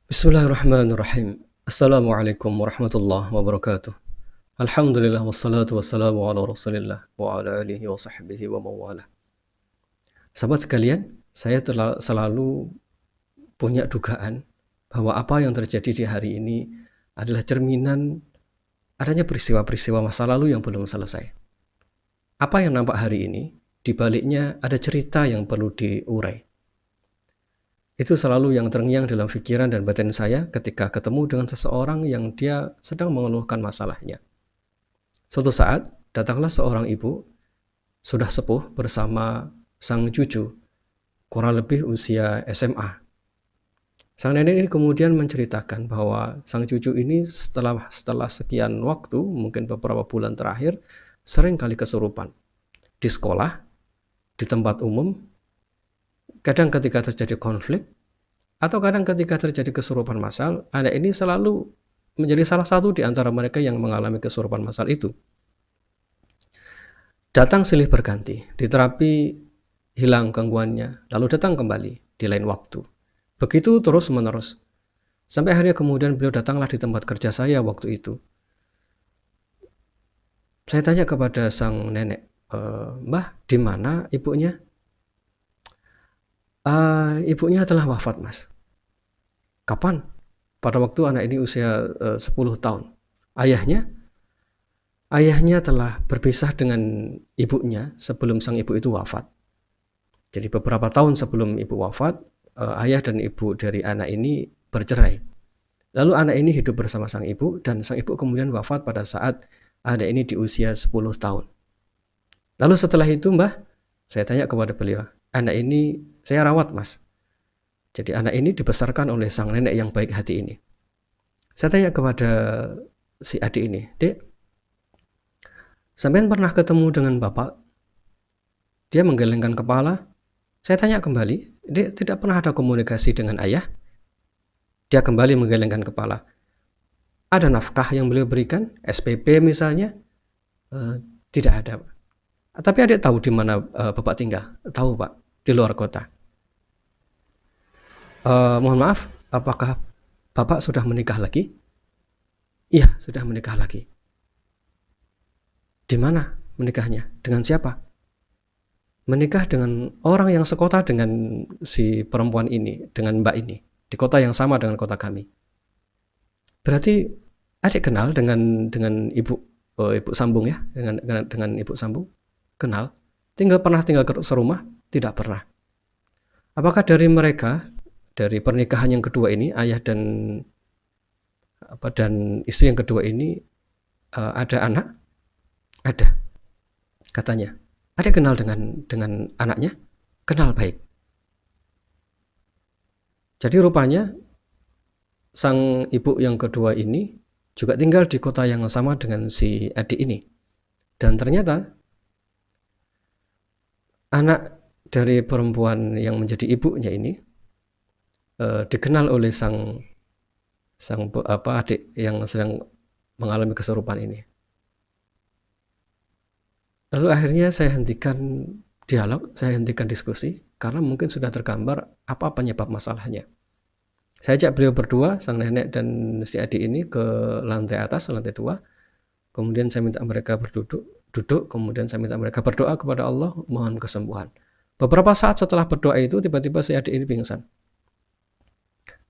Bismillahirrahmanirrahim. Assalamualaikum warahmatullahi wabarakatuh. Alhamdulillah wassalatu wassalamu ala Rasulillah wa ala alihi wa sahbihi wa mawalah. Sahabat sekalian, saya selalu punya dugaan bahwa apa yang terjadi di hari ini adalah cerminan adanya peristiwa-peristiwa masa lalu yang belum selesai. Apa yang nampak hari ini, di baliknya ada cerita yang perlu diurai. Itu selalu yang terngiang dalam pikiran dan batin saya ketika ketemu dengan seseorang yang dia sedang mengeluhkan masalahnya. Suatu saat, datanglah seorang ibu, sudah sepuh bersama sang cucu, kurang lebih usia SMA. Sang nenek ini kemudian menceritakan bahwa sang cucu ini setelah sekian waktu, mungkin beberapa bulan terakhir, sering kali kesurupan. Di sekolah, di tempat umum, kadang ketika terjadi konflik, atau kadang ketika terjadi kesurupan massal, anak ini selalu menjadi salah satu di antara mereka yang mengalami kesurupan massal itu. Datang silih berganti, diterapi hilang gangguannya, lalu datang kembali di lain waktu. Begitu terus menerus. Sampai akhirnya kemudian beliau datanglah di tempat kerja saya waktu itu. Saya tanya kepada sang nenek, Mbah, di mana ibunya? Ibunya telah wafat, Mas. Kapan? Pada waktu anak ini usia 10 tahun. Ayahnya telah berpisah dengan ibunya sebelum sang ibu itu wafat. Jadi beberapa tahun sebelum ibu wafat, ayah dan ibu dari anak ini bercerai. Lalu anak ini hidup bersama sang ibu, dan sang ibu kemudian wafat pada saat anak ini di usia 10 tahun. Lalu setelah itu, Mbah, saya tanya kepada beliau, anak ini saya rawat, Mas. Jadi anak ini dibesarkan oleh sang nenek yang baik hati ini. Saya tanya kepada si adik ini, Dek, sampean pernah ketemu dengan bapak? Dia menggelengkan kepala. Saya tanya kembali, Dek, tidak pernah ada komunikasi dengan ayah? Dia kembali menggelengkan kepala. Ada nafkah yang beliau berikan, SPP misalnya? Tidak ada. Tapi adik tahu di mana bapak tinggal? Tahu, Pak, di luar kota. Mohon maaf, apakah bapak sudah menikah lagi? Iya, sudah menikah lagi. Di mana menikahnya? Dengan siapa? Menikah dengan orang yang sekota dengan si perempuan ini, dengan mbak ini, di kota yang sama dengan kota kami. Berarti adik kenal dengan ibu sambung ya, dengan ibu sambung? Kenal. Pernah tinggal serumah? Tidak pernah. Apakah dari mereka, dari pernikahan yang kedua ini, ayah dan istri yang kedua ini ada anak? Ada, katanya. Adik kenal dengan anaknya? Kenal baik. Jadi rupanya sang ibu yang kedua ini juga tinggal di kota yang sama dengan si adik ini. Dan ternyata anak dari perempuan yang menjadi ibunya ini dikenal oleh sang adik yang sedang mengalami kesurupan ini. Lalu akhirnya saya hentikan dialog, saya hentikan diskusi, karena mungkin sudah tergambar apa penyebab masalahnya. Saya ajak beliau berdua, sang nenek dan si adik ini, ke lantai atas, lantai 2. Kemudian saya minta mereka duduk, kemudian saya minta mereka berdoa kepada Allah, mohon kesembuhan. Beberapa saat setelah berdoa itu, tiba-tiba si adik ini pingsan.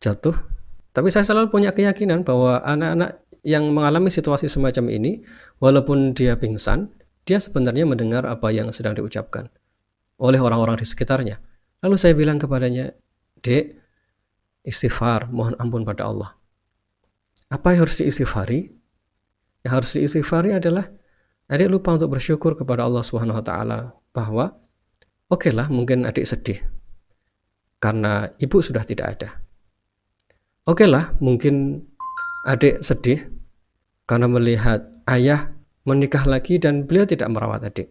Jatuh. Tapi saya selalu punya keyakinan bahwa anak-anak yang mengalami situasi semacam ini, walaupun dia pingsan, dia sebenarnya mendengar apa yang sedang diucapkan oleh orang-orang di sekitarnya. Lalu saya bilang kepadanya, Dek, istighfar, mohon ampun pada Allah. Apa yang harus diistighfari? Yang harus diistighfari adalah adik lupa untuk bersyukur kepada Allah Subhanahu wa taala bahwa okelah, mungkin adik sedih karena ibu sudah tidak ada. Okelah, mungkin adik sedih karena melihat ayah menikah lagi dan beliau tidak merawat adik.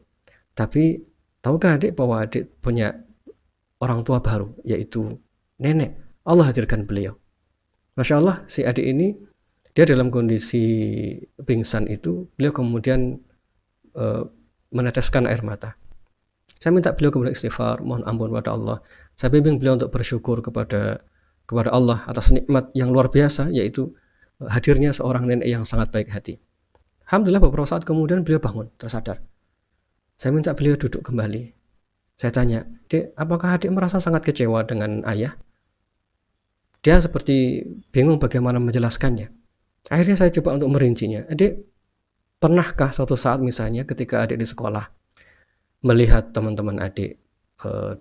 Tapi tahukah adik bahwa adik punya orang tua baru, yaitu nenek. Allah hadirkan beliau. Masya Allah, si adik ini, dia dalam kondisi pingsan itu, beliau kemudian meneteskan air mata. Saya minta beliau kemudian istighfar, mohon ampun pada Allah. Saya bimbing beliau untuk bersyukur kepada kepada Allah atas nikmat yang luar biasa, yaitu hadirnya seorang nenek yang sangat baik hati. Alhamdulillah beberapa saat kemudian beliau bangun, tersadar. Saya minta beliau duduk kembali. Saya tanya, "Dek, apakah adik merasa sangat kecewa dengan ayah?" Dia seperti bingung bagaimana menjelaskannya. Akhirnya saya coba untuk merincinya. "Adik, pernahkah suatu saat misalnya ketika adik di sekolah, melihat teman-teman adik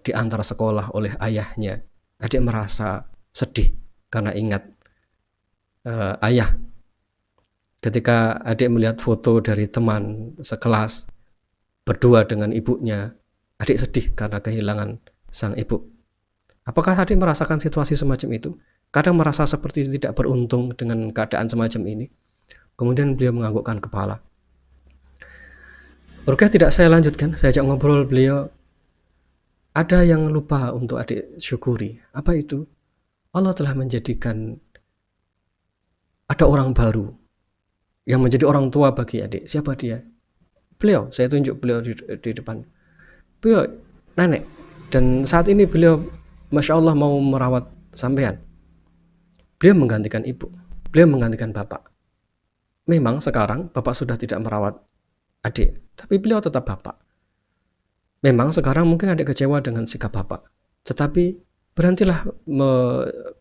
di antara sekolah oleh ayahnya, adik merasa sedih karena ingat ayah? Ketika adik melihat foto dari teman sekelas berdua dengan ibunya, adik sedih karena kehilangan sang ibu. Apakah adik merasakan situasi semacam itu? Kadang merasa seperti tidak beruntung dengan keadaan semacam ini." Kemudian beliau menganggukkan kepala. Oke, tidak saya lanjutkan, saya ajak ngobrol beliau. Ada yang lupa untuk adik syukuri. Apa itu? Allah telah menjadikan ada orang baru yang menjadi orang tua bagi adik. Siapa dia? Beliau. Saya tunjuk beliau di depan. Beliau nenek. Dan saat ini beliau, Masya Allah, mau merawat sampean. Beliau menggantikan ibu. Beliau menggantikan bapak. Memang sekarang bapak sudah tidak merawat adik, tapi beliau tetap bapak. Memang sekarang mungkin adik kecewa dengan sikap bapak, tetapi berhentilah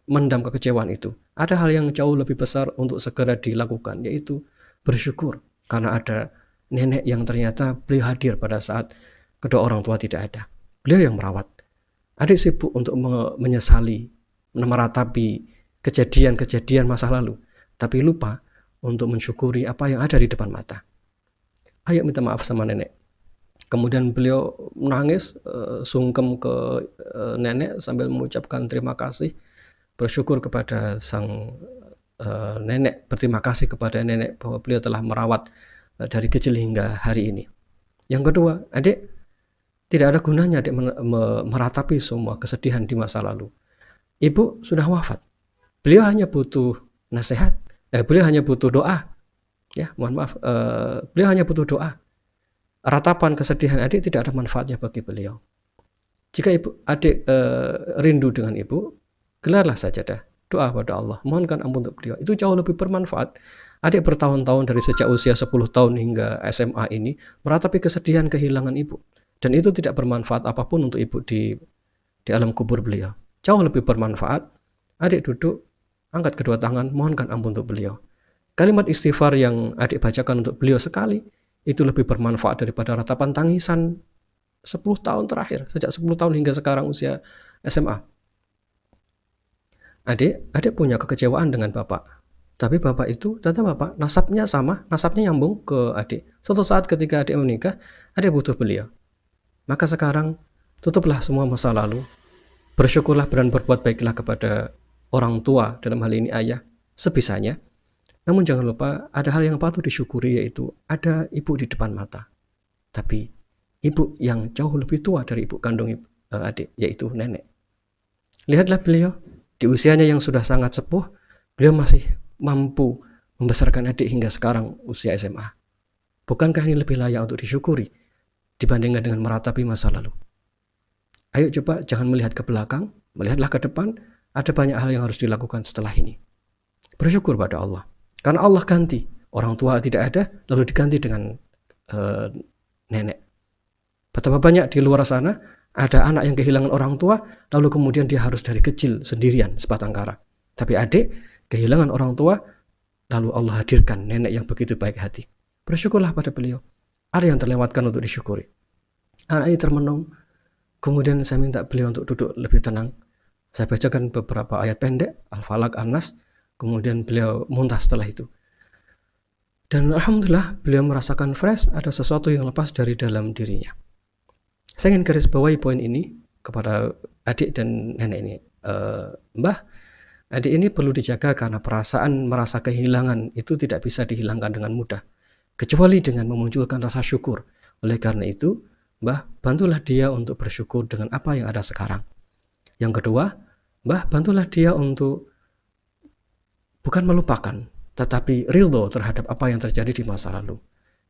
mendam kekecewaan itu. Ada hal yang jauh lebih besar untuk segera dilakukan, yaitu bersyukur karena ada nenek yang ternyata beliau hadir pada saat kedua orang tua tidak ada. Beliau yang merawat. Adik sibuk untuk menyesali, meratapi kejadian-kejadian masa lalu, tapi lupa untuk mensyukuri apa yang ada di depan mata. Ayo minta maaf sama nenek. Kemudian beliau menangis, sungkem ke nenek sambil mengucapkan terima kasih, bersyukur kepada sang nenek, berterima kasih kepada nenek bahwa beliau telah merawat dari kecil hingga hari ini. Yang kedua, adik, tidak ada gunanya adik meratapi semua kesedihan di masa lalu. Ibu sudah wafat. Beliau hanya butuh nasihat. Beliau hanya butuh doa. Ya, mohon maaf. Beliau hanya butuh doa. Ratapan kesedihan adik tidak ada manfaatnya bagi beliau. Jika adik rindu dengan ibu, gelarlah sajadah, doa pada Allah, mohonkan ampun untuk beliau. Itu jauh lebih bermanfaat. Adik bertahun-tahun dari sejak usia 10 tahun hingga SMA ini meratapi kesedihan kehilangan ibu. Dan itu tidak bermanfaat apapun untuk ibu di alam kubur beliau. Jauh lebih bermanfaat adik duduk, angkat kedua tangan, mohonkan ampun untuk beliau. Kalimat istighfar yang adik bacakan untuk beliau sekali, itu lebih bermanfaat daripada ratapan tangisan 10 tahun terakhir, sejak 10 tahun hingga sekarang usia SMA. Adik punya kekecewaan dengan bapak, tapi bapak itu ternyata bapak, nasabnya sama, nasabnya nyambung ke adik. Suatu saat ketika adik menikah, adik butuh beliau. Maka sekarang tutuplah semua masa lalu, bersyukurlah dan berbuat baiklah kepada orang tua, dalam hal ini ayah, sebisanya. Namun jangan lupa ada hal yang patut disyukuri, yaitu ada ibu di depan mata. Tapi ibu yang jauh lebih tua dari ibu kandung adik, yaitu nenek. Lihatlah beliau, di usianya yang sudah sangat sepuh, beliau masih mampu membesarkan adik hingga sekarang usia SMA. Bukankah ini lebih layak untuk disyukuri dibandingkan dengan meratapi masa lalu? Ayo coba jangan melihat ke belakang, melihatlah ke depan. Ada banyak hal yang harus dilakukan setelah ini. Bersyukur pada Allah. Karena Allah ganti. Orang tua tidak ada, lalu diganti dengan nenek. Betapa banyak di luar sana ada anak yang kehilangan orang tua, lalu kemudian dia harus dari kecil sendirian sebatang kara. Tapi adik kehilangan orang tua, lalu Allah hadirkan nenek yang begitu baik hati. Bersyukurlah pada beliau. Ada yang terlewatkan untuk disyukuri. Anak ini termenung. Kemudian saya minta beliau untuk duduk lebih tenang. Saya bacakan beberapa ayat pendek, Al-Falaq, An-Nas. Kemudian beliau muntah setelah itu. Dan alhamdulillah beliau merasakan fresh, ada sesuatu yang lepas dari dalam dirinya. Saya ingin garis bawahi poin ini kepada adik dan nenek ini. Mbah, adik ini perlu dijaga karena perasaan merasa kehilangan itu tidak bisa dihilangkan dengan mudah, kecuali dengan memunculkan rasa syukur. Oleh karena itu, Mbah, bantulah dia untuk bersyukur dengan apa yang ada sekarang. Yang kedua, Mbah, bantulah dia untuk bukan melupakan, tetapi ridho terhadap apa yang terjadi di masa lalu.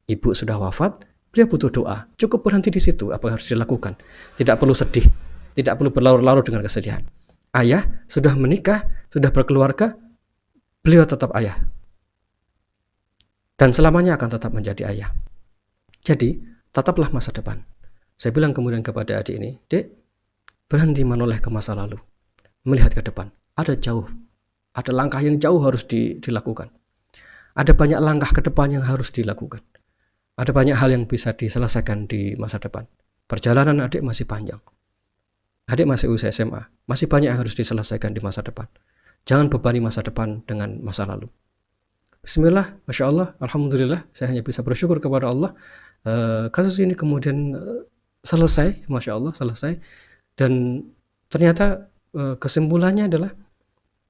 Ibu sudah wafat, beliau butuh doa. Cukup berhenti di situ apa yang harus dilakukan. Tidak perlu sedih, tidak perlu berlarut-larut dengan kesedihan. ayah, sudah menikah, sudah berkeluarga, beliau tetap ayah. Dan selamanya akan tetap menjadi ayah. Jadi, tetaplah masa depan. Saya bilang kemudian kepada adik ini, Dek, berhenti menoleh ke masa lalu. Melihat ke depan. Ada langkah yang jauh harus dilakukan. Ada banyak langkah ke depan yang harus dilakukan. Ada banyak hal yang bisa diselesaikan di masa depan. Perjalanan adik masih panjang. Adik masih usia SMA. Masih banyak yang harus diselesaikan di masa depan. Jangan bebani masa depan dengan masa lalu. Bismillah, Masya Allah, Alhamdulillah, saya hanya bisa bersyukur kepada Allah. Kasus ini kemudian selesai, Masya Allah, selesai. Dan ternyata kesimpulannya adalah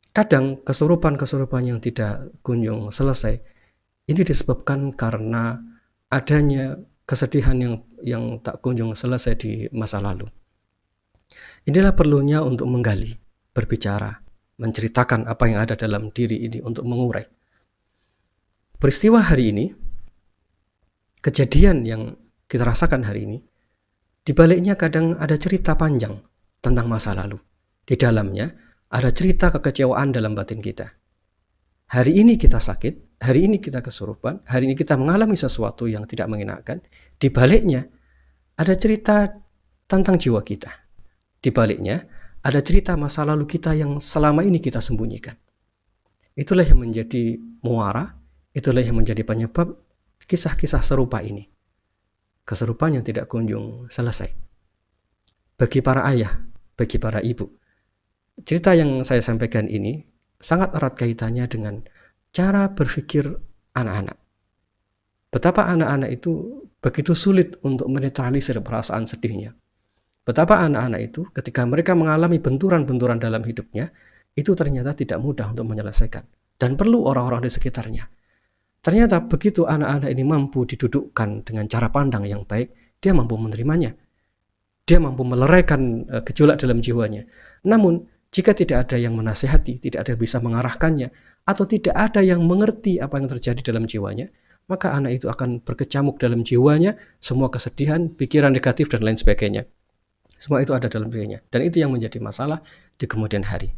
kadang kesurupan-kesurupan yang tidak kunjung selesai ini disebabkan karena adanya kesedihan yang tak kunjung selesai di masa lalu. Inilah perlunya untuk menggali, berbicara, menceritakan apa yang ada dalam diri ini untuk mengurai. Peristiwa hari ini, kejadian yang kita rasakan hari ini, di baliknya kadang ada cerita panjang tentang masa lalu. Di dalamnya ada cerita kekecewaan dalam batin kita. Hari ini kita sakit, hari ini kita kesurupan, hari ini kita mengalami sesuatu yang tidak mengenakan. Di baliknya ada cerita tentang jiwa kita. Di baliknya ada cerita masa lalu kita yang selama ini kita sembunyikan. Itulah yang menjadi muara, itulah yang menjadi penyebab kisah-kisah serupa ini. Keserupan yang tidak kunjung selesai. Bagi para ayah, bagi para ibu, cerita yang saya sampaikan ini sangat erat kaitannya dengan cara berpikir anak-anak. Betapa anak-anak itu begitu sulit untuk menetralisir perasaan sedihnya. Betapa anak-anak itu ketika mereka mengalami benturan-benturan dalam hidupnya, itu ternyata tidak mudah untuk menyelesaikan. Dan perlu orang-orang di sekitarnya. Ternyata begitu anak-anak ini mampu didudukkan dengan cara pandang yang baik, dia mampu menerimanya. Dia mampu meleraikan gejolak dalam jiwanya. Namun, jika tidak ada yang menasihati, tidak ada yang bisa mengarahkannya, atau tidak ada yang mengerti apa yang terjadi dalam jiwanya, maka anak itu akan berkecamuk dalam jiwanya, semua kesedihan, pikiran negatif, dan lain sebagainya. Semua itu ada dalam dirinya. Dan itu yang menjadi masalah di kemudian hari.